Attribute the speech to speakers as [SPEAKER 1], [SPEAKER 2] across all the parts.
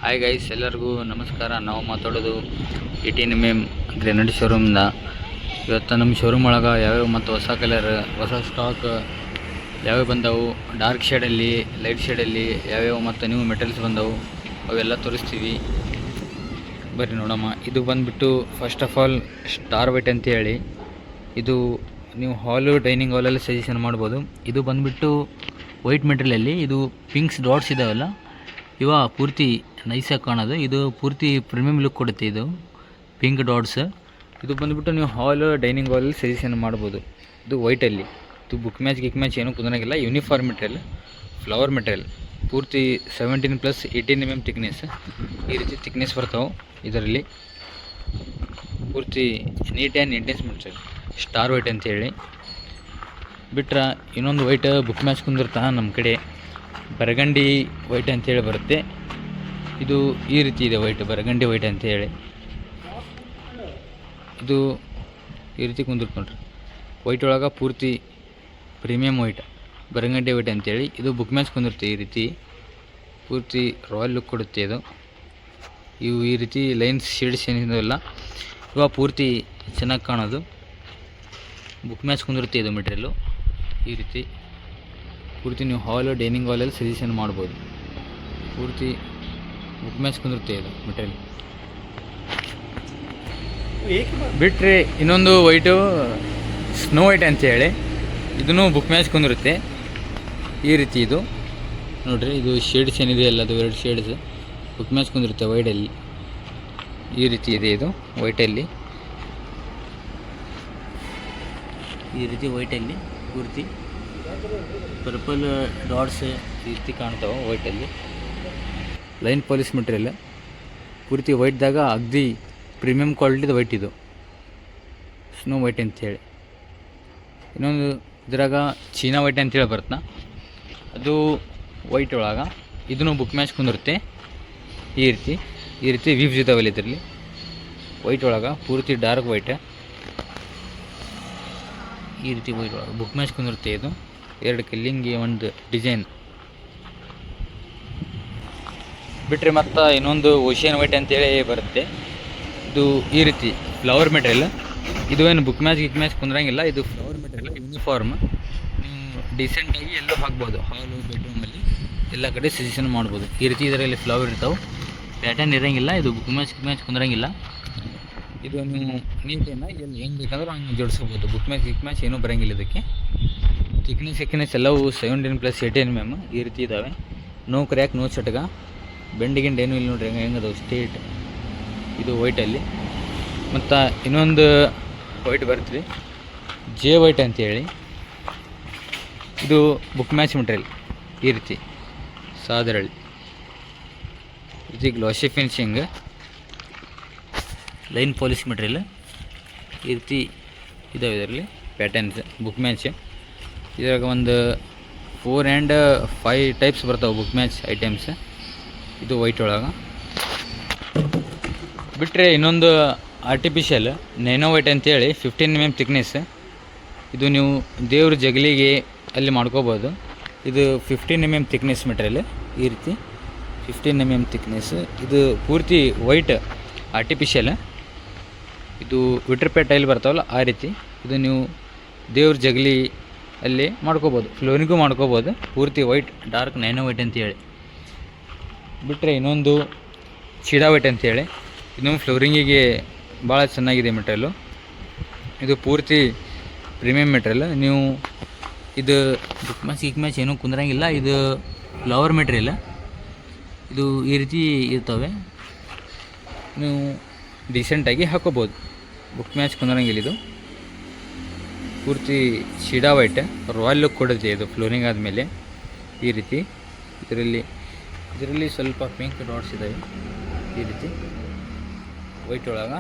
[SPEAKER 1] Hi guys, ಎಲ್ಲರಿಗೂ ನಮಸ್ಕಾರ. ನಾವು ಮಾತಾಡೋದು 18mm ಗ್ರೆನೈಡ್ ಶೋರೂಮ್ದ. ಇವತ್ತು ನಮ್ಮ ಶೋರೂಮ್ ಒಳಗೆ ಯಾವ್ಯಾವ ಮತ್ತು ಹೊಸ ಕಲರ್, ಹೊಸ ಸ್ಟಾಕ್ ಯಾವ್ಯಾವ ಬಂದವು, ಡಾರ್ಕ್ ಶೇಡಲ್ಲಿ, ಲೈಟ್ ಶೇಡಲ್ಲಿ ಯಾವ್ಯಾವ ಮತ್ತು ನ್ಯೂ ಮೆಟೀರಿಯಲ್ಸ್ ಬಂದವು, ಅವೆಲ್ಲ ತೋರಿಸ್ತೀವಿ. ಬರ್ರಿ ನೋಡಮ್ಮ. ಇದು ಬಂದುಬಿಟ್ಟು first of all star white ಅಂತ ಹೇಳಿ, ಇದು ನೀವು ಹಾಲು ಡೈನಿಂಗ್ ಹಾಲಲ್ಲಿ ಸಜೆಷನ್ ಮಾಡ್ಬೋದು. ಇದು ಬಂದುಬಿಟ್ಟು ವೈಟ್ ಮೆಟೀರಿಯಲಲ್ಲಿ, ಇದು ಪಿಂಕ್ಸ್ ಡಾಟ್ಸ್ ಇದಾವಲ್ಲ ಇವ ಪೂರ್ತಿ ನೈಸಾಗಿ ಕಾಣೋದು. ಇದು ಪೂರ್ತಿ ಪ್ರೀಮಿಯಮ್ ಲುಕ್ ಕೊಡುತ್ತೆ. ಇದು ಪಿಂಕ್ ಡಾಟ್ಸ್. ಇದು ಬಂದುಬಿಟ್ಟು ನೀವು ಹಾಲ್ ಡೈನಿಂಗ್ ಹಾಲಲ್ಲಿ ಸಜೆಷನ್ ಮಾಡ್ಬೋದು. ಇದು ವೈಟಲ್ಲಿ, ಇದು ಬುಕ್ ಮ್ಯಾಚ್ ಏನೂ ಕುಂದ್ರಂಗಿಲ್ಲ. ಯೂನಿಫಾರ್ಮ್ ಮೆಟೀರಿಯಲ್, ಫ್ಲವರ್ ಮೆಟೀರಿಯಲ್, ಪೂರ್ತಿ 17+ 18mm ಥಿಕ್ನೆಸ್. ಈ ರೀತಿ ಥಿಕ್ನೆಸ್ ಬರ್ತಾವೆ. ಇದರಲ್ಲಿ ಪೂರ್ತಿ neat and intense material, star white ಅಂತೇಳಿ. ಬಿಟ್ರೆ ಇನ್ನೊಂದು ವೈಟ್ ಬುಕ್ ಮ್ಯಾಚ್ ಕುಂದಿರ್ತಾ ನಮ್ಮ ಕಡೆ, ಬರಗಂಡಿ ವೈಟ್ ಅಂತೇಳಿ ಬರುತ್ತೆ. ಇದು ಈ ರೀತಿ ಇದೆ ವೈಟ್, ಬರಗಂಡಿ ವೈಟ್ ಅಂತೇಳಿ. ಇದು ಈ ರೀತಿ ಕುಂದಿರ್ತ ನೋಡ್ರಿ. ವೈಟ್ ಒಳಗೆ ಪೂರ್ತಿ ಪ್ರೀಮಿಯಮ್ ವೈಟ್, ಬರಗಂಡಿ ವೈಟ್ ಅಂತೇಳಿ. ಇದು ಬುಕ್ ಮ್ಯಾಚ್ ಕುಂದಿರುತ್ತೆ. ಈ ರೀತಿ ಪೂರ್ತಿ ರಾಯಲ್ ಲುಕ್ ಕೊಡುತ್ತೆ. ಇದು ಇವು ಈ ರೀತಿ ಲೈನ್ಸ್ ಶೇಡ್ಸ್ ಏನಿದಾವಲ್ಲ ಇವಾಗ ಪೂರ್ತಿ ಚೆನ್ನಾಗಿ ಕಾಣೋದು. ಬುಕ್ ಮ್ಯಾಚ್ ಕುಂದಿರುತ್ತೆ ಇದು ಮೆಟೀರಿಯಲ್ಲು. ಈ ರೀತಿ ಪೂರ್ತಿ ನೀವು ಹಾಲು ಡೈನಿಂಗ್ ಹಾಲಲ್ಲಿ ಸಜೆಷನ್ ಮಾಡ್ಬೋದು. ಪೂರ್ತಿ ಬುಕ್ ಮ್ಯಾಚ್ ಕುಂದಿರುತ್ತೆ ಇದು ಮೆಟೀರಿಯಲ್. ಬಿಟ್ಟರೆ ಇನ್ನೊಂದು ವೈಟು ಸ್ನೋ ವೈಟ್ ಅಂತೇಳಿ, ಇದೂ ಬುಕ್ ಮ್ಯಾಚ್ ಕುಂದಿರುತ್ತೆ. ಈ ರೀತಿ ಇದು ನೋಡಿರಿ, ಇದು ಶೇಡ್ಸ್ ಏನಿದೆ ಅಲ್ಲ, ಅದು 2 ಶೇಡ್ಸ್ ಬುಕ್ ಮ್ಯಾಚ್ ಕುಂದಿರುತ್ತೆ ವೈಟಲ್ಲಿ. ಈ ರೀತಿ ಇದೆ ಇದು ವೈಟಲ್ಲಿ. ಈ ರೀತಿ ವೈಟಲ್ಲಿ ಪೂರ್ತಿ ಪರ್ಪಲ್ ಡಾಟ್ಸ್ ಈ ರೀತಿ ಕಾಣ್ತಾವೆ ವೈಟಲ್ಲಿ. ಲೈನ್ ಪಾಲಿಶ್ ಮೆಟೀರಿಯಲ್, ಪೂರ್ತಿ ವೈಟ್ದಾಗ ಅಗ್ದಿ ಪ್ರೀಮಿಯಮ್ ಕ್ವಾಲಿಟಿದು ವೈಟ್. ಇದು ಸ್ನೋ ವೈಟ್ ಅಂತೇಳಿ. ಇನ್ನೊಂದು ಇದ್ರಾಗ ಚೀನಾ ವೈಟ್ ಅಂತೇಳಿ ಬರುತ್ತೆ, ಅದು ವೈಟ್ ಒಳಗೆ. ಇದೂ ಬುಕ್ ಮ್ಯಾಚ್ ಕುಂದಿರುತ್ತೆ. ಈ ರೀತಿ ವೀವ್ಸ್ ಇದಾವಲ್ಲ ಇದರಲ್ಲಿ ವೈಟ್ ಒಳಗೆ, ಪೂರ್ತಿ ಡಾರ್ಕ್ ವೈಟ್. ಈ ರೀತಿ ವೈಟ್ ಒಳಗೆ ಬುಕ್ ಮ್ಯಾಚ್ ಕುಂದಿರುತ್ತೆ. ಇದು 2 ಕಲ್ಲಿಂಗೆ ಒಂದು ಡಿಸೈನ್. ಬಿಟ್ಟರೆ ಮತ್ತು ಇನ್ನೊಂದು ಓಷಿಯನ್ ವೈಟ್ ಅಂತೇಳಿ ಬರುತ್ತೆ. ಇದು ಈ ರೀತಿ ಫ್ಲವರ್ ಮೆಟೀರಿಯಲ್. ಇದು ಏನು ಬುಕ್ ಮ್ಯಾಚ್ ಕುಂದ್ರಂಗಿಲ್ಲ. ಇದು ಫ್ಲವರ್ ಮೆಟೀರಿಯಲ್, ಯೂನಿಫಾರ್ಮ್. ನೀವು ಡಿಸೆಂಟಾಗಿ ಎಲ್ಲೂ ಹಾಕ್ಬೋದು. ಹಾಲು ಬೆಡ್ರೂಮಲ್ಲಿ ಎಲ್ಲ ಕಡೆ ಸಜೆಷನ್ ಮಾಡ್ಬೋದು. ಈ ರೀತಿ ಇದರಲ್ಲಿ ಫ್ಲವರ್ ಇರ್ತಾವೆ, ಪ್ಯಾಟರ್ನ್ ಇರೋಂಗಿಲ್ಲ. ಇದು ಬುಕ್ ಮ್ಯಾಚ್ ಕುಂದ್ರಂಗಿಲ್ಲ. ಇದು ನೀವು ನೀಟೇನ ಎಲ್ಲಿ ಹೆಂಗೆ ಬೇಕಂದ್ರೆ ಹಂಗೆ ಜೋಡಿಸ್ಕೋಬೋದು. ಬುಕ್ ಮ್ಯಾಚ್ ಏನೂ ಬರೋಂಗಿಲ್ಲ ಇದಕ್ಕೆ. ಥಿಕ್ನೆಸ್ ಎಲ್ಲವೂ 17+ 18mm ಈ ರೀತಿ ಇದ್ದಾವೆ. ನೋ ಕ್ರ್ಯಾಕ್, ನೋ ಚಟಗ, ಬೆಂಡಿಗಿಂಡ್ ಏನೂ ಇಲ್ಲ ನೋಡ್ರಿ. ಹೆಂಗೆ ಅದಾವೆ ಸ್ಟೇಟ್. ಇದು ವೈಟಲ್ಲಿ. ಮತ್ತು ಇನ್ನೊಂದು ವೈಟ್ ಬರ್ತೀವಿ, ಜೆ ವೈಟ್ ಅಂತೇಳಿ. ಇದು ಬುಕ್ ಮ್ಯಾಚ್ ಮೆಟೀರಿಯಲ್. ಈ ರೀತಿ ಸಾದರಳ್ಳಿ, ಇದು ಗ್ಲಾಸಿ ಫಿನಿಶಿಂಗ್, ಲೈನ್ ಪಾಲಿಶ್ ಮೆಟೀರಿಯಲ್. ಈ ರೀತಿ ಇದಾವೆ ಇದರಲ್ಲಿ ಪ್ಯಾಟರ್ನ್ಸ್. ಬುಕ್ ಮ್ಯಾಚ್ ಇದ್ರಾಗ ಒಂದು 4 and 5 ಟೈಪ್ಸ್ ಬರ್ತಾವೆ ಬುಕ್ ಮ್ಯಾಚ್ ಐಟಮ್ಸ್. ಇದು ವೈಟ್ ಒಳಗೆ. ಬಿಟ್ಟರೆ ಇನ್ನೊಂದು ಆರ್ಟಿಫಿಷಿಯಲ್ ನೈನೋ ವೈಟ್ ಅಂತೇಳಿ, 15mm ಥಿಕ್ನೆಸ್. ಇದು ನೀವು ದೇವ್ರ ಜಗಲಿಗೆ ಅಲ್ಲಿ ಮಾಡ್ಕೋಬೋದು. ಇದು 15mm ಥಿಕ್ನೆಸ್ ಮೆಟೀರಿಯಲ್. ಈ ರೀತಿ 15mm ಥಿಕ್ನೆಸ್. ಇದು ಪೂರ್ತಿ ವೈಟ್ ಆರ್ಟಿಫಿಷಿಯಲ್. ಇದು ವಿಟ್ರಪೇಟ್ ಟೈಲ್ ಬರ್ತಾವಲ್ಲ ಆ ರೀತಿ. ಇದು ನೀವು ದೇವ್ರ ಜಗಲಿ ಅಲ್ಲಿ ಮಾಡ್ಕೋಬೋದು, ಫ್ಲೋರಿಗೂ ಮಾಡ್ಕೋಬೋದು. ಪೂರ್ತಿ ವೈಟ್, ಡಾರ್ಕ್ ನೈನೋ ವೈಟ್ ಅಂತೇಳಿ. ಬಿಟ್ಟರೆ ಇನ್ನೊಂದು ಚೀಡಾ ವೈಟ್ ಅಂತೇಳಿ, ಇನ್ನೊಂದು ಫ್ಲೋರಿಂಗಿಗೆ ಭಾಳ ಚೆನ್ನಾಗಿದೆ ಮೆಟೀರಿಯಲ್ಲು. ಇದು ಪೂರ್ತಿ ಪ್ರೀಮಿಯಮ್ ಮೆಟೀರಿಯಲ್. ನೀವು ಇದು ಬುಕ್ ಮ್ಯಾಚ್ ಏನೂ ಕುಂದ್ರಂಗಿಲ್ಲ. ಇದು ಫ್ಲವರ್ ಮೆಟೀರಿಯಲ್. ಇದು ಈ ರೀತಿ ಇರ್ತವೆ. ನೀವು ಡಿಸೆಂಟಾಗಿ ಹಾಕೋಬೋದು. ಬುಕ್ ಮ್ಯಾಚ್ ಕುಂದ್ರಂಗಿಲ್ಲ. ಇದು ಪೂರ್ತಿ ಶೀಡಾ ವೈಟ್, ರಾಯಲ್ ಲುಕ್ ಕೊಡುತ್ತೆ ಇದು ಫ್ಲೋರಿಂಗ್ ಆದಮೇಲೆ. ಈ ರೀತಿ ಇದರಲ್ಲಿ ಸ್ವಲ್ಪ ಪಿಂಕ್ ಡಾಟ್ಸ್ ಇದ್ದಾವೆ. ಈ ರೀತಿ ವೈಟ್ ಒಳಗೆ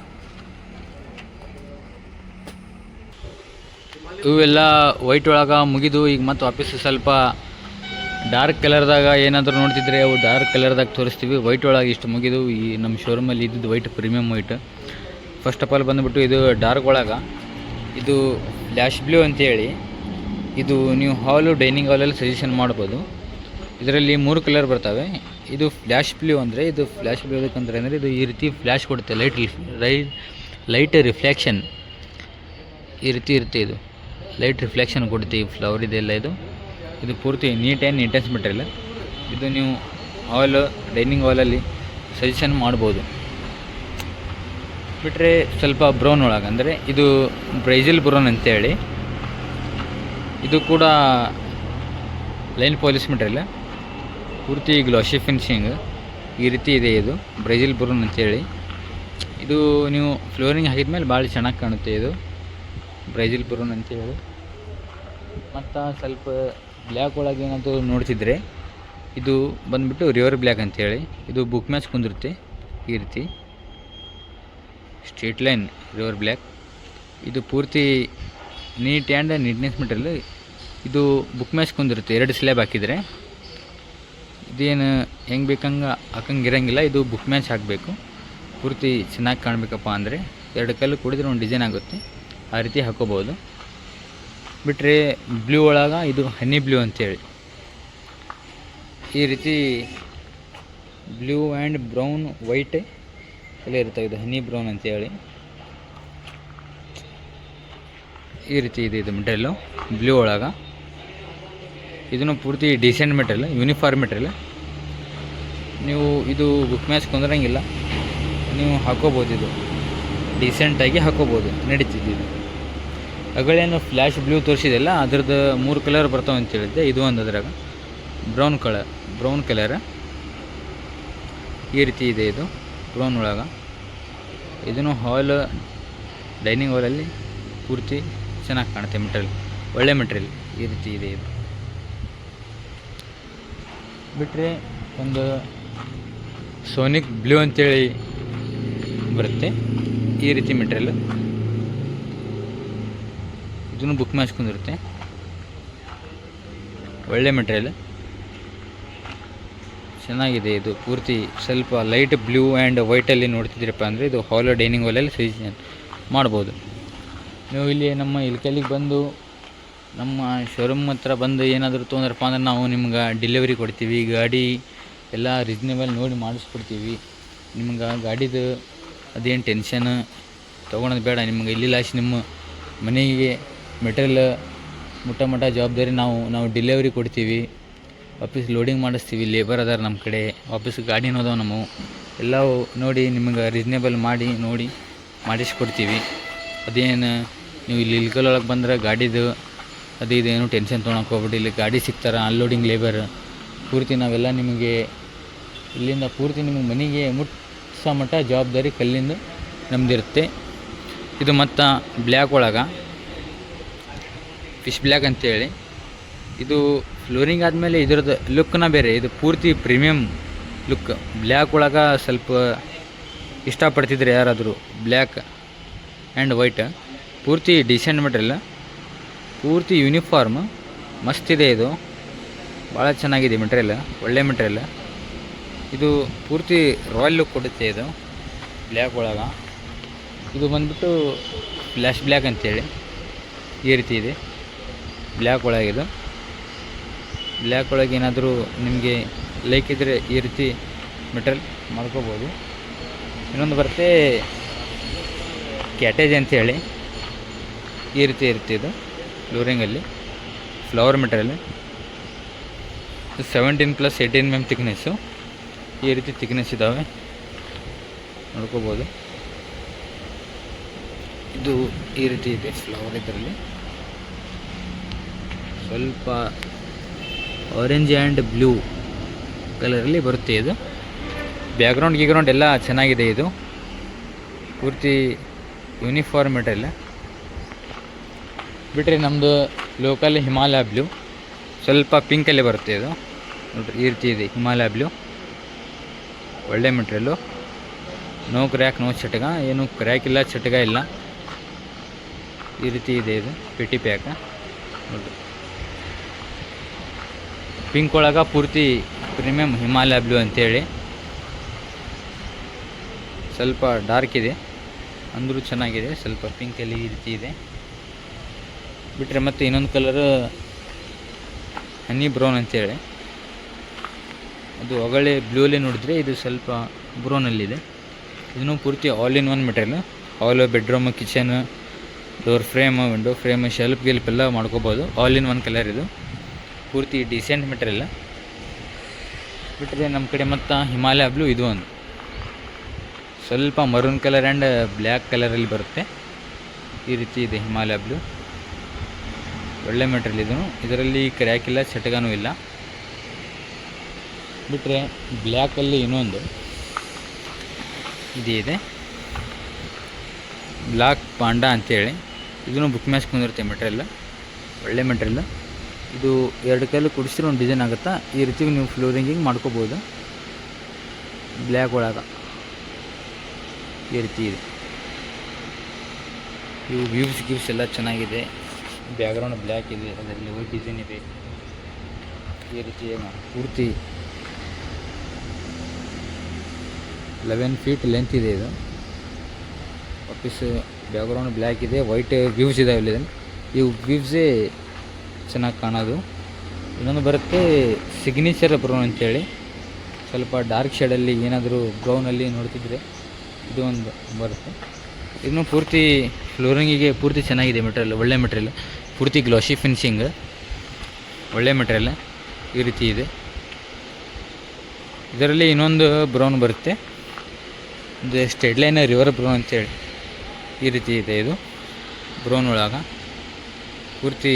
[SPEAKER 1] ಇವೆಲ್ಲ ವೈಟ್ ಒಳಗೆ ಮುಗಿದು ಈಗ ಮತ್ತು ವಾಪಸ್ ಸ್ವಲ್ಪ ಡಾರ್ಕ್ ಕಲರ್ದಾಗ ಏನಾದರೂ ನೋಡ್ತಿದ್ರೆ ಅವು ಡಾರ್ಕ್ ಕಲರ್ದಾಗ ತೋರಿಸ್ತೀವಿ. ವೈಟ್ ಒಳಗೆ ಇಷ್ಟು ಮುಗಿದು ಈ ನಮ್ಮ ಶೋರೂಮಲ್ಲಿ ಇದ್ದಿದ್ದು white, premium white. First of all ಬಂದುಬಿಟ್ಟು ಇದು ಡಾರ್ಕ್ ಒಳಗೆ, ಇದು ಲ್ಯಾಶ್ ಬ್ಲೂ ಅಂತೇಳಿ. ಇದು ನೀವು ಹಾಲು ಡೈನಿಂಗ್ ಹಾಲಲ್ಲಿ ಸಜೆಷನ್ ಮಾಡ್ಬೋದು. ಇದರಲ್ಲಿ 3 ಕಲರ್ ಬರ್ತವೆ. ಇದು ಫ್ಲ್ಯಾಶ್ ಬ್ಲೂ ಅಂದರೆ, ಇದು ಫ್ಲ್ಯಾಶ್ ಬ್ಲೂ ಅದಕ್ಕಂದ್ರೆ ಅಂದರೆ ಇದು ಈ ರೀತಿ ಫ್ಲ್ಯಾಶ್ ಕೊಡುತ್ತೆ, ಲೈಟ್ ರಿಫ್ಲೆಕ್ಷನ್ ಈ ರೀತಿ ಇರುತ್ತೆ. ಇದು ಲೈಟ್ ರಿಫ್ಲೆಕ್ಷನ್ ಕೊಡುತ್ತೆ ಈ ಫ್ಲವರ್ ಇದೆಲ್ಲ. ಇದು ಪೂರ್ತಿ ನೀಟ್ ಆ್ಯಂಡ್ ಇಂಟೆನ್ಸ್ ಮೆಟೀರಿಯಲ್. ಇದು ನೀವು ಡೈನಿಂಗ್ ಹಾಲಲ್ಲಿ ಸಜೆಷನ್ ಮಾಡ್ಬೋದು. ಬಿಟ್ಟರೆ ಸ್ವಲ್ಪ ಬ್ರೌನ್ ಒಳಗೆ ಅಂದರೆ ಇದು ಬ್ರೈಜಿಲ್ ಬ್ರೌನ್ ಅಂತೇಳಿ, ಇದು ಕೂಡ ಲೈನ್ ಪಾಲಿಶ್ ಮೆಟೀರಿಯಲ್, ಪೂರ್ತಿ ಗ್ಲಾಸಿ ಫಿನಿಶಿಂಗ್ ಈ ರೀತಿ ಇದೆ. ಇದು ಬ್ರೈಜಿಲ್ ಬ್ರೌನ್ ಅಂತೇಳಿ. ಇದು ನೀವು ಫ್ಲೋರಿಂಗ್ ಹಾಕಿದ ಮೇಲೆ ಭಾಳ ಚೆನ್ನಾಗಿ ಕಾಣುತ್ತೆ. ಇದು ಬ್ರೈಜಿಲ್ ಬ್ರೌನ್ ಅಂತೇಳಿ. ಮತ್ತು ಸ್ವಲ್ಪ ಬ್ಲ್ಯಾಕ್ ಒಳಗೆ ಏನಾದರೂ ನೋಡ್ತಿದ್ರೆ ಇದು ಬಂದುಬಿಟ್ಟು ರಿವರ್ ಬ್ಲ್ಯಾಕ್ ಅಂತೇಳಿ. ಇದು ಬುಕ್ ಮ್ಯಾಚ್ ಕುಂದಿರುತ್ತೆ ಈ ರೀತಿ, ಸ್ಟ್ರೇಟ್ ಲೈನ್ ರಿವರ್ ಬ್ಲ್ಯಾಕ್. ಇದು ಪೂರ್ತಿ ನೀಟ್ ಆ್ಯಂಡ್ ನೀಟ್ನೆಸ್ ಮೆಟೀರಿಯಲ್. ಇದು ಬುಕ್ ಮ್ಯಾಚ್ ಕುಂದಿರುತ್ತೆ 2 ಸ್ಲ್ಯಾಬ್ ಹಾಕಿದರೆ. ಇದೇನು ಹೆಂಗೆ ಬೇಕಂಗೆ ಹಾಕಂಗಿರಂಗಿಲ್ಲ, ಇದು ಬುಕ್ ಮ್ಯಾಚ್ ಹಾಕಬೇಕು. ಪೂರ್ತಿ ಚೆನ್ನಾಗಿ ಕಾಣಬೇಕಪ್ಪ ಅಂದರೆ 2 ಕಲ್ಲು ಕೂಡಿದ್ರೆ ಒಂದು ಡಿಸೈನ್ ಆಗುತ್ತೆ, ಆ ರೀತಿ ಹಾಕೋಬೋದು. ಬಿಟ್ಟರೆ ಬ್ಲೂ ಒಳಗೆ ಇದು ಹನಿ ಬ್ಲೂ ಅಂತೇಳಿ, ಈ ರೀತಿ ಬ್ಲೂ ಆ್ಯಂಡ್ ಬ್ರೌನ್ ವೈಟ್ ಎಲ್ಲ ಇರ್ತವೆ. ಇದು ಹನಿ ಬ್ರೌನ್ ಅಂತೇಳಿ ಈ ರೀತಿ ಇದೆ. ಇದು ಮೆಟೀರಿಯಲ್ಲು ಬ್ಲೂ ಒಳಗೆ. ಇದನ್ನು ಪೂರ್ತಿ ಡಿಸೆಂಟ್ ಮೆಟೀರಿಯಲ್, ಯೂನಿಫಾರ್ಮ್ ಮೆಟೀರಿಯಲ್. ನೀವು ಇದು ಬುಕ್ ಮ್ಯಾಚ್ ಕುಂದ್ರಂಗಿಲ್ಲ, ನೀವು ಹಾಕೋಬೋದು. ಇದು ಡಿಸೆಂಟಾಗಿ ಹಾಕೋಬೋದು, ನಡೀತಿದ್ದು. ಅಗಳೇನು ಫ್ಲ್ಯಾಶ್ ಬ್ಲೂ ತೋರಿಸಿದೆಲ್ಲ ಅದ್ರದ್ದು 3 ಕಲರ್ ಬರ್ತಾವೆ ಅಂತ ಹೇಳಿದ್ದೆ. ಇದು ಒಂದು ಅದ್ರಾಗ ಬ್ರೌನ್ ಕಲರ್ ಈ ರೀತಿ ಇದೆ. ಇದು ಬ್ರೌನ್ ಒಳಗೆ. ಇದನ್ನು ಡೈನಿಂಗ್ ಹಾಲಲ್ಲಿ ಪೂರ್ತಿ ಚೆನ್ನಾಗಿ ಕಾಣುತ್ತೆ ಮೆಟೀರಿಯಲ್, ಒಳ್ಳೆ ಮೆಟೀರಿಯಲ್ ಈ ರೀತಿ ಇದೆ. ಇದು ಬಿಟ್ಟರೆ ಒಂದು ಸೋನಿಕ್ ಬ್ಲೂ ಅಂತೇಳಿ ಬರುತ್ತೆ, ಈ ರೀತಿ ಮೆಟೀರಿಯಲ್. ಇದನ್ನು ಬುಕ್ ಮ್ಯಾಚ್ಕೊಂಡಿರುತ್ತೆ, ಒಳ್ಳೆ ಮೆಟೀರಿಯಲ್, ಚೆನ್ನಾಗಿದೆ. ಇದು ಪೂರ್ತಿ ಸ್ವಲ್ಪ ಲೈಟ್ ಬ್ಲೂ ಆ್ಯಂಡ್ ವೈಟಲ್ಲಿ ನೋಡ್ತಿದ್ದೀರಪ್ಪ ಅಂದರೆ ಇದು ಡೈನಿಂಗ್ ಹಾಲಲ್ಲಿ ಸಜೆಷನ್ ಮಾಡ್ಬೋದು. ನೀವು ಇಲ್ಲಿ ನಮ್ಮ ಇಲ್ಕೆಲ್ಲಿಗೆ ಬಂದು ನಮ್ಮ ಶೋರೂಮ್ ಹತ್ರ ಬಂದು ಏನಾದರೂ ತೊಗೊಂಡ್ರಪ್ಪ ಅಂದ್ರೆ ನಾವು ನಿಮ್ಗೆ ಡೆಲಿವರಿ ಕೊಡ್ತೀವಿ. ಗಾಡಿ ಎಲ್ಲ ರೀಸ್ನೇಬಲ್ ನೋಡಿ ಮಾಡಿಸ್ಕೊಡ್ತೀವಿ. ನಿಮ್ಗೆ ಗಾಡಿದು ಅದೇನು ಟೆನ್ಷನ್ ತೊಗೊಳೋದು ಬೇಡ. ನಿಮ್ಗೆ ಇಲ್ಲಿ ಲಾಸ್ಟ್ ನಿಮ್ಮ ಮನೆಗೆ ಮೆಟೀರಿಯಲ್ ಮುಟ್ಟ ಜವಾಬ್ದಾರಿ ನಾವು ಡೆಲಿವರಿ ಕೊಡ್ತೀವಿ. ವಾಪಸ್ ಲೋಡಿಂಗ್ ಮಾಡಿಸ್ತೀವಿ, ಲೇಬರ್ ಅದಾರ ನಮ್ಮ ಕಡೆ, ವಾಪಸ್ ಗಾಡಿನೂ ಅದಾವೆ ನಮ್ಮವು. ಎಲ್ಲವೂ ನೋಡಿ ನಿಮ್ಗೆ ರೀಸ್ನೇಬಲ್ ಮಾಡಿ ನೋಡಿ ಮಾಡಿಸ್ಕೊಡ್ತೀವಿ. ಅದೇನು ನೀವು ಇಲ್ಲಿ ಇಲ್ಕಲೊಳಗೆ ಬಂದ್ರೆ ಗಾಡಿದು ಅದು ಇದೇನು ಟೆನ್ಷನ್ ತೊಗೊಳಕ್ಕೆ ಹೋಗ್ಬಿಟ್ಟು, ಇಲ್ಲಿ ಗಾಡಿ ಸಿಗ್ತಾರೆ, ಅನ್ಲೋಡಿಂಗ್ ಲೇಬರ್ ಪೂರ್ತಿ ನಾವೆಲ್ಲ ನಿಮಗೆ ಇಲ್ಲಿಂದ ಪೂರ್ತಿ ನಿಮಗೆ ಮನೆಗೆ ಮುಟ್ಸೋ ಮಟ್ಟ ಜವಾಬ್ದಾರಿ ಕಲ್ಲಿಂದ ನಮ್ಮದಿರುತ್ತೆ. ಇದು ಮತ್ತು ಬ್ಲ್ಯಾಕ್ ಒಳಗೆ ಫಿಶ್ ಬ್ಲ್ಯಾಕ್ ಅಂತೇಳಿ. ಇದು ಫ್ಲೋರಿಂಗ್ ಆದಮೇಲೆ ಇದ್ರದ್ದು ಲುಕ್ನ ಬೇರೆ, ಇದು ಪೂರ್ತಿ ಪ್ರೀಮಿಯಮ್ ಲುಕ್. ಬ್ಲ್ಯಾಕ್ ಒಳಗೆ ಸ್ವಲ್ಪ ಇಷ್ಟಪಡ್ತಿದ್ರೆ ಯಾರಾದರೂ ಬ್ಲ್ಯಾಕ್ ಆ್ಯಂಡ್ ವೈಟ್, ಪೂರ್ತಿ ಡಿಸೆಂಟ್ ಮೆಟೀರಿಯಲ್, ಪೂರ್ತಿ ಯೂನಿಫಾರ್ಮ್ ಮಸ್ತಿದೆ. ಇದು ಭಾಳ ಚೆನ್ನಾಗಿದೆ ಮೆಟೀರಿಯಲ್, ಒಳ್ಳೆ ಮೆಟೀರಿಯಲ್. ಇದು ಪೂರ್ತಿ ರಾಯಲ್ ಲುಕ್ ಕೊಡುತ್ತೆ. ಇದು ಬ್ಲ್ಯಾಕ್ ಒಳಗೆ. ಇದು ಬಂದ್ಬಿಟ್ಟು ಫ್ಲ್ಯಾಶ್ ಬ್ಲ್ಯಾಕ್ ಅಂತೇಳಿ ಈ ರೀತಿ ಇದೆ ಬ್ಲ್ಯಾಕ್ ಒಳಗಿದು. ಬ್ಲ್ಯಾಕ್ ಒಳಗೆ ಏನಾದರೂ ನಿಮಗೆ ಲೈಕ್ ಇದ್ದರೆ ಈ ರೀತಿ ಮೆಟೀರಿಯಲ್ ಮಾಡ್ಕೋಬೋದು. ಇನ್ನೊಂದು ಬರುತ್ತೆ ಕ್ಯಾಟೇಜ್ ಅಂತೇಳಿ, ಈ ರೀತಿ ಇರುತ್ತೆ. ಇದು ಫ್ಲೋರಿಂಗಲ್ಲಿ ಫ್ಲವರ್ ಮೆಟೀರಿಯಲ್. 17+18 mm ತಿಕ್ನೆಸ್ಸು, ಈ ರೀತಿ ತಿಕ್ನೆಸ್ ಇದ್ದಾವೆ, ನೋಡ್ಕೋಬೋದು. ಇದು ಈ ರೀತಿ ಇದೆ ಫ್ಲವರ್. ಇದರಲ್ಲಿ ಸ್ವಲ್ಪ ಆರೆಂಜ್ ಆ್ಯಂಡ್ ಬ್ಲೂ ಕಲರಲ್ಲಿ ಬರುತ್ತೆ. ಇದು ಬ್ಯಾಕ್ಗ್ರೌಂಡ್ ಎಲ್ಲ ಚೆನ್ನಾಗಿದೆ. ಇದು ಪೂರ್ತಿ ಯೂನಿಫಾರ್ಮ್ ಮೆಟೀರಿಯಲ್. ಬಿಟ್ಟರೆ ನಮ್ಮದು ಲೋಕಲ್ ಹಿಮಾಲಯ ಬ್ಲೂ ಸ್ವಲ್ಪ ಪಿಂಕಲ್ಲಿ ಬರುತ್ತೆ. ಇದು ನೋಡಿರಿ ಈ ರೀತಿ ಇದೆ ಹಿಮಾಲಯ ಬ್ಲೂ, ಒಳ್ಳೆ ಮೆಟೀರಿಯಲ್ಲು. ನೋ ಕ್ರ್ಯಾಕ್, ನೋ ಚಟಕ, ಏನು ಕ್ರ್ಯಾಕ್ ಇಲ್ಲ, ಚಟಕ ಇಲ್ಲ, ಈ ರೀತಿ ಇದೆ. ಇದು ಪೆಟಿ ಪ್ಯಾಕ ನೋಡಿರಿ. ಪಿಂಕ್ ಒಳಗೆ ಪೂರ್ತಿ ಪ್ರೀಮಿಯಮ್ ಹಿಮಾಲಯ ಬ್ಲೂ ಅಂತೇಳಿ, ಸ್ವಲ್ಪ ಡಾರ್ಕ್ ಇದೆ ಅಂದರೂ ಚೆನ್ನಾಗಿದೆ, ಸ್ವಲ್ಪ ಪಿಂಕಲ್ಲಿ ಈ ರೀತಿ ಇದೆ. ಬಿಟ್ಟರೆ ಮತ್ತು ಇನ್ನೊಂದು ಕಲರು ಹನಿ ಬ್ರೌನ್ ಅಂತೇಳಿ, ಅದು ಹೊಗಳೆ ಬ್ಲೂಲಿ ನೋಡಿದರೆ ಇದು ಸ್ವಲ್ಪ ಬ್ರೌನಲ್ಲಿದೆ. ಇದನ್ನು ಪೂರ್ತಿ all in one material. All bedroom, kitchen, door frame, window frame, shelf ಗಿಲ್ಪ್ ಎಲ್ಲ ಮಾಡ್ಕೋಬೋದು. ಆಲ್ ಇನ್ ಒನ್ ಕಲರ್ ಇದು, ಪೂರ್ತಿ ಡಿಸೆಂಟ್ ಮೆಟೀರಿಯಲ್. ಬಿಟ್ಟರೆ ನಮ್ಮ ಕಡೆ ಮತ್ತು ಹಿಮಾಲಯ ಬ್ಲೂ, ಇದು ಒಂದು ಸ್ವಲ್ಪ ಮರೂನ್ ಕಲರ್ ಆ್ಯಂಡ್ ಬ್ಲ್ಯಾಕ್ ಕಲರಲ್ಲಿ ಬರುತ್ತೆ. ಈ ರೀತಿ ಇದೆ ಹಿಮಾಲಯ ಬ್ಲೂ, ಒಳ್ಳೆ ಮೆಟೀರಿಯಲ್ ಇದೂ. ಇದರಲ್ಲಿ ಕ್ರ್ಯಾಕ್ ಇಲ್ಲ, ಚಟಗಾನೂ ಇಲ್ಲ. ಬಿಟ್ಟರೆ ಬ್ಲ್ಯಾಕಲ್ಲಿ ಇನ್ನೊಂದು ಇದೆ, ಬ್ಲ್ಯಾಕ್ ಪಾಂಡಾ ಅಂತೇಳಿ. ಇದೂ ಬುಕ್ ಮ್ಯಾಚ್ ಬಂದಿರುತ್ತೆ ಮೆಟೀರಿಯಲ್, ಒಳ್ಳೆ ಮೆಟೀರಿಯಲ್. ಇದು 2 ಕೈಲಿ ಕುಡಿಸಿದ್ರೆ ಒಂದು ಡಿಸೈನ್ ಆಗುತ್ತಾ. ಈ ರೀತಿ ನೀವು ಫ್ಲೋರಿಂಗಿಂಗ್ ಮಾಡ್ಕೋಬೋದು. ಬ್ಲ್ಯಾಕ್ ಒಳಗೆ ಈ ರೀತಿ ಇದೆ. ಇವು ವ್ಯೂಸ್ ಎಲ್ಲ ಚೆನ್ನಾಗಿದೆ. ಬ್ಯಾಕ್ಗ್ರೌಂಡ್ ಬ್ಲ್ಯಾಕ್ ಇದೆ, ಅದರಲ್ಲಿ ವೈಟ್ ಡಿಸೈನ್ ಇದೆ. ಈ ರೀತಿ ಪೂರ್ತಿ 11 ಫೀಟ್ ಲೆಂತ್ ಇದೆ. ಇದು ವಾಪಸ್ ಬ್ಯಾಕ್ಗ್ರೌಂಡ್ ಬ್ಲ್ಯಾಕ್ ಇದೆ, ವೈಟ್ ವ್ಯೂಸ್ ಇದಾವೆ ಇಲ್ಲಿ. ಇವು ವ್ಯೂಸೇ ಚೆನ್ನಾಗಿ ಕಾಣೋದು. ಇನ್ನೊಂದು ಬರುತ್ತೆ ಸಿಗ್ನೇಚರ್ ಬ್ರೌನ್ ಅಂತೇಳಿ, ಸ್ವಲ್ಪ ಡಾರ್ಕ್ ಶೇಡಲ್ಲಿ ಏನಾದರೂ ಬ್ರೌನಲ್ಲಿ ನೋಡ್ತಿದ್ರೆ ಇದು ಒಂದು ಬರುತ್ತೆ. ಇದನ್ನು ಪೂರ್ತಿ ಫ್ಲೋರಿಂಗಿಗೆ ಪೂರ್ತಿ ಚೆನ್ನಾಗಿದೆ ಮೆಟೀರಿಯಲ್, ಒಳ್ಳೆ ಮೆಟೀರಿಯಲ್. ಪೂರ್ತಿ ಗ್ಲಾಸಿ ಫಿನಿಶಿಂಗ್, ಒಳ್ಳೆ ಮೆಟೀರಿಯಲ್. ಈ ರೀತಿ ಇದೆ. ಇದರಲ್ಲಿ ಇನ್ನೊಂದು ಬ್ರೌನ್ ಬರುತ್ತೆ, ಇದು ಸ್ಟೇಟ್ ಲೈನ್ ರಿವರ್ ಬ್ರೌನ್ ಅಂತೇಳಿ. ಈ ರೀತಿ ಇದೆ ಇದು ಬ್ರೌನ್ ಒಳಗೆ, ಪೂರ್ತಿ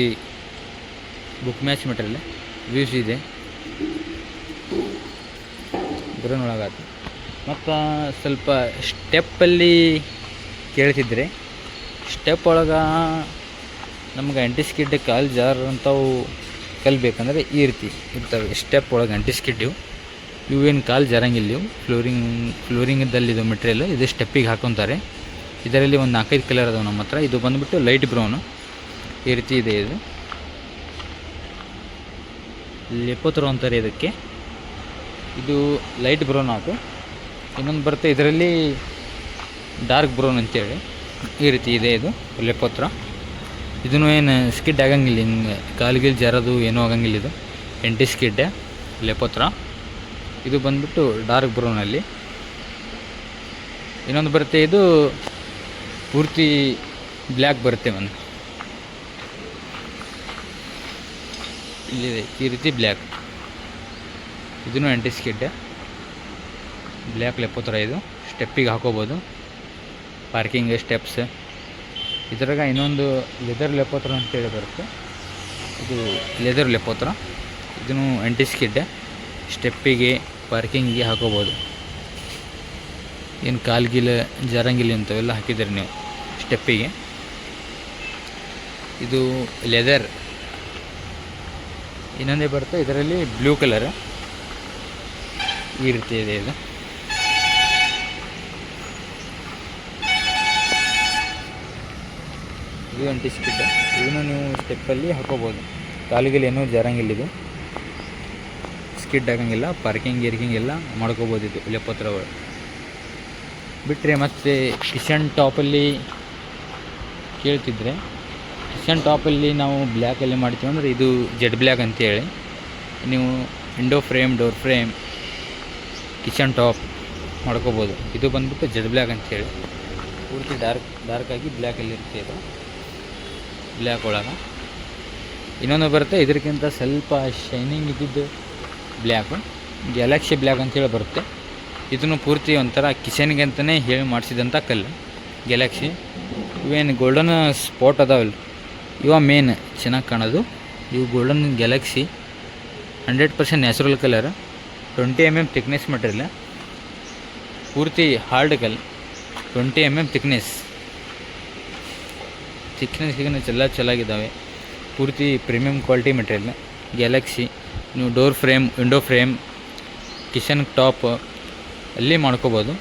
[SPEAKER 1] ಬುಕ್ ಮ್ಯಾಚ್ ಮೆಟೀರಿಯಲ್. ವ್ಯೂಸ್ ಇದೆ ಬ್ರೌನ್ ಒಳಗಾತು. ಮತ್ತು ಸ್ವಲ್ಪ ಸ್ಟೆಪ್ಪಲ್ಲಿ ಕೇಳ್ತಿದ್ರೆ, ಸ್ಟೆಪ್ ಒಳಗೆ ನಮ್ಗೆ ಆಂಟಿಸ್ಕಿಡ್ ಕಾಲು ಜಾರ್ ಅಂಥವು ಕಲಿಬೇಕಂದ್ರೆ ಈ ರೀತಿ ಇರ್ತವೆ. ಸ್ಟೆಪ್ ಒಳಗೆ ಆಂಟಿಸ್ಕಿಡ್ ಇವೇನು ಕಾಲು ಜಾರಂಗಿಲ್ಲ. ಇವು ಫ್ಲೋರಿಂಗದಲ್ಲಿದು ಮೆಟೀರಿಯಲ್. ಇದು ಸ್ಟೆಪ್ಪಿಗೆ ಹಾಕೊತಾರೆ. ಇದರಲ್ಲಿ ಒಂದು 4-5 ಕಲರ್ ಅದಾವೆ ನಮ್ಮ ಹತ್ರ. ಇದು ಬಂದುಬಿಟ್ಟು ಲೈಟ್ ಬ್ರೌನು, ಈ ರೀತಿ ಇದೆ. ಇದು ಲೆಪೋತ್ರೋ ಅಂತಾರೆ ಇದಕ್ಕೆ. ಇದು ಲೈಟ್ ಬ್ರೌನ್ ಆಯಿತು. ಇನ್ನೊಂದು ಬರುತ್ತೆ ಇದರಲ್ಲಿ ಡಾರ್ಕ್ ಬ್ರೌನ್ ಅಂತೇಳಿ. ಈ ರೀತಿ ಇದೆ ಇದು ಲೆಪೋತ್ರ. ಇದೂ ಏನು ಸ್ಕಿಡ್ ಆಗಂಗಿಲ್ಲ, ಹಿಂಗೆ ಕಾಲಿಗೆ ಜಾರೋದು ಏನೂ ಆಗಂಗಿಲ್ಲ. ಇದು ಎಂಟಿ ಸ್ಕಿಡ್ ಲೆಪೋತ್ರ. ಇದು ಬಂದ್ಬಿಟ್ಟು ಡಾರ್ಕ್ ಬ್ರೌನಲ್ಲಿ. ಇನ್ನೊಂದು ಬರುತ್ತೆ ಇದು ಪೂರ್ತಿ ಬ್ಲ್ಯಾಕ್ ಬರುತ್ತೆ. ಒಂದು ಇಲ್ಲಿದೆ ಈ ರೀತಿ ಬ್ಲ್ಯಾಕ್. ಇದೂ ಆಂಟಿ ಸ್ಕಿಡ್ ಬ್ಲ್ಯಾಕ್ ಲೆಪೋತ್ರ. ಇದು ಸ್ಟೆಪ್ಪಿಗೆ ಹಾಕೋಬೋದು, ಪಾರ್ಕಿಂಗ್ ಸ್ಟೆಪ್ಸ್. ಇದ್ರಾಗ ಇನ್ನೊಂದು ಲೆದರ್ ಲೆಪೋತ್ರ ಅಂತೇಳಿ ಬರುತ್ತೆ. ಇದು ಲೆದರ್ ಲೆಪೋತ್ರ. ಇದೂ ಆಂಟಿ ಸ್ಕಿಡ್, ಸ್ಟೆಪ್ಪಿಗೆ ಪಾರ್ಕಿಂಗಿಗೆ ಹಾಕೋಬೋದು. ಏನು ಕಾಲ್ಗಿಲ ಜಾರಂಗಿಲ್ಲ ಅಂಥವೆಲ್ಲ ಹಾಕಿದ್ದೀರಿ ನೀವು ಸ್ಟೆಪ್ಪಿಗೆ. ಇದು ಲೆದರ್. ಇನ್ನೊಂದೇ ಬರುತ್ತೆ ಇದರಲ್ಲಿ ಬ್ಲೂ ಕಲರ್. ಈ ರೀತಿ ಇದೆ ಇದು. ಇದು ಆಂಟಿ ಸ್ಕಿಡ್. ಇದನ್ನು ನೀವು ಸ್ಟೆಪ್ಪಲ್ಲಿ ಹಾಕೋಬೋದು, ಕಾಲಿಗೆಲ್ಲ ಏನೂ ಜಾರಂಗಿಲ್ಲ. ಇದು ಸ್ಕಿಡ್ ಆಗಂಗಿಲ್ಲ, ಪಾರ್ಕಿಂಗ್ ಗೀರ್ಕಿಂಗ್ ಎಲ್ಲ ಮಾಡ್ಕೋಬೋದು ಇದು ಲೆಪೋತ್ರ ಒಳಗೆ. ಬಿಟ್ಟರೆ ಮತ್ತು ಕಿಚನ್ ಟಾಪಲ್ಲಿ ಕೇಳ್ತಿದ್ರೆ, ಕಿಚನ್ ಟಾಪಲ್ಲಿ ನಾವು ಬ್ಲ್ಯಾಕಲ್ಲಿ ಮಾಡ್ತೀವಿ ಅಂದರೆ ಇದು ಜೆಡ್ ಬ್ಲ್ಯಾಕ್ ಅಂತೇಳಿ. ನೀವು window frame, door frame, kitchen top ಮಾಡ್ಕೋಬೋದು. ಇದು ಬಂದ್ಬಿಟ್ಟು ಜೆಡ್ ಬ್ಲ್ಯಾಕ್ ಅಂತೇಳಿ, ಪೂರ್ತಿ ಡಾರ್ಕಾಗಿ ಬ್ಲ್ಯಾಕಲ್ಲಿ ಇರುತ್ತೆ ಇದು ಬ್ಲ್ಯಾಕ್ ಒಳಗೆ. ಇನ್ನೊಂದು ಬರುತ್ತೆ ಇದಕ್ಕಿಂತ ಸ್ವಲ್ಪ ಶೈನಿಂಗ್ ಇದ್ದಿದ್ದು ಬ್ಲ್ಯಾಕು, ಗ್ಯಾಲಕ್ಸಿ ಬ್ಲ್ಯಾಕ್ ಅಂತೇಳಿ ಬರುತ್ತೆ. ಇದನ್ನು ಪೂರ್ತಿ ಒಂಥರ ಕಿಚನ್ಗೆ ಅಂತಲೇ ಹೇಳಿ ಮಾಡಿಸಿದಂಥ ಕಲ್ಲು ಗ್ಯಾಲಕ್ಸಿ. ಇವೇನು ಗೋಲ್ಡನ್ ಸ್ಪಾಟ್ ಅದಾವಲ್ಲ, ಇವ ಮೇನ್ ಚೆನ್ನಾಗಿ ಕಾಣೋದು. ಇವು golden Galaxy 100% natural colour. 20 mm thickness material, ಪೂರ್ತಿ ಹಾರ್ಡ್ ಕಲ್. 20 mm ಥಿಕ್ನೆಸ್ ಎಲ್ಲ ಚೆನ್ನಾಗಿದ್ದಾವೆ. ಪೂರ್ತಿ ಪ್ರೀಮಿಯಂ ಕ್ವಾಲಿಟಿ ಮೆಟೀರಿಯಲ್ ಗ್ಯಾಲಕ್ಸಿ. ನೀವು door frame, window frame, kitchen top ಅಲ್ಲಿ ಮಾಡ್ಕೋಬೋದು.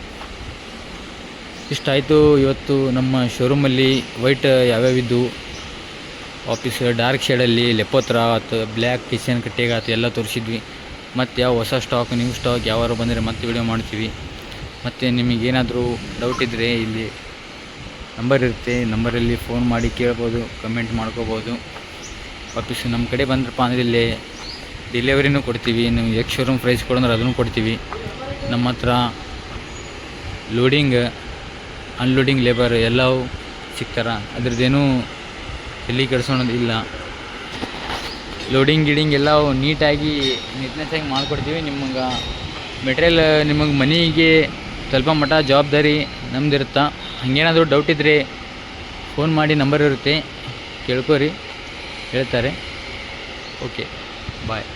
[SPEAKER 1] ಇಷ್ಟಾಯಿತು ಇವತ್ತು ನಮ್ಮ ಶೋರೂಮಲ್ಲಿ ವೈಟ್ ಯಾವ್ಯಾವಿದ್ದು ಆಫೀಸ್ ಡಾರ್ಕ್ ಶೇಡಲ್ಲಿ ಲೆಪೋತ್ರ ಆಯ್ತು, ಬ್ಲ್ಯಾಕ್ ಕಿಚನ್ ಕಟ್ಟೆಗೆ ಆಯ್ತು ಎಲ್ಲ ತೋರಿಸಿದ್ವಿ. ಮತ್ತು ಯಾವ ಹೊಸ ಸ್ಟಾಕ್, ನ್ಯೂ ಸ್ಟಾಕ್ ಯಾವಾರು ಬಂದರೆ ಮತ್ತೆ ವಿಡಿಯೋ ಮಾಡ್ತೀವಿ. ಮತ್ತು ನಿಮಗೇನಾದರೂ ಡೌಟ್ ಇದ್ದರೆ ಇಲ್ಲಿ ನಂಬರ್ ಇರುತ್ತೆ, ನಂಬರಲ್ಲಿ ಫೋನ್ ಮಾಡಿ ಕೇಳ್ಬೋದು, ಕಮೆಂಟ್ ಮಾಡ್ಕೋಬೋದು. ವಾಪಸ್ ನಮ್ಮ ಕಡೆ ಬಂದ್ರಪ್ಪ ಅಂದರೆ ಇಲ್ಲಿ ಡೆಲಿವರಿನೂ ಕೊಡ್ತೀವಿ. ನೀವು ಎಕ್ಸ್ ಶೋರೂಮ್ ಪ್ರೈಸ್ ಕೊಡಂದ್ರೆ ಅದನ್ನು ಕೊಡ್ತೀವಿ. ನಮ್ಮ ಹತ್ರ ಲೋಡಿಂಗ್ ಅನ್ಲೋಡಿಂಗ್ ಲೇಬರ್ ಎಲ್ಲವೂ ಸಿಗ್ತಾರೆ. ಅದ್ರದ್ದೇನೂ ತಲೆ ಕೆಡಿಸೋಣದು ಇಲ್ಲ. ಲೋಡಿಂಗ್ ಗಿಡಿಂಗ್ ಎಲ್ಲವೂ ನೀಟಾಗಿ ಮಾಡಿಕೊಡ್ತೀವಿ. ನಿಮಗೆ ಮೆಟೀರಿಯಲ್ ನಿಮಗೆ ಮನೆಗೆ ಸ್ವಲ್ಪ ಮಟ್ಟ ಜವಾಬ್ದಾರಿ ನಮ್ದಿರುತ್ತೆ. ಹಾಗೇನಾದರೂ ಡೌಟ್ ಇದ್ದರೆ ಫೋನ್ ಮಾಡಿ, ನಂಬರ್ ಇರುತ್ತೆ, ಕೇಳ್ಕೊರಿ, ಹೇಳ್ತಾರೆ. ಓಕೆ, ಬಾಯ್.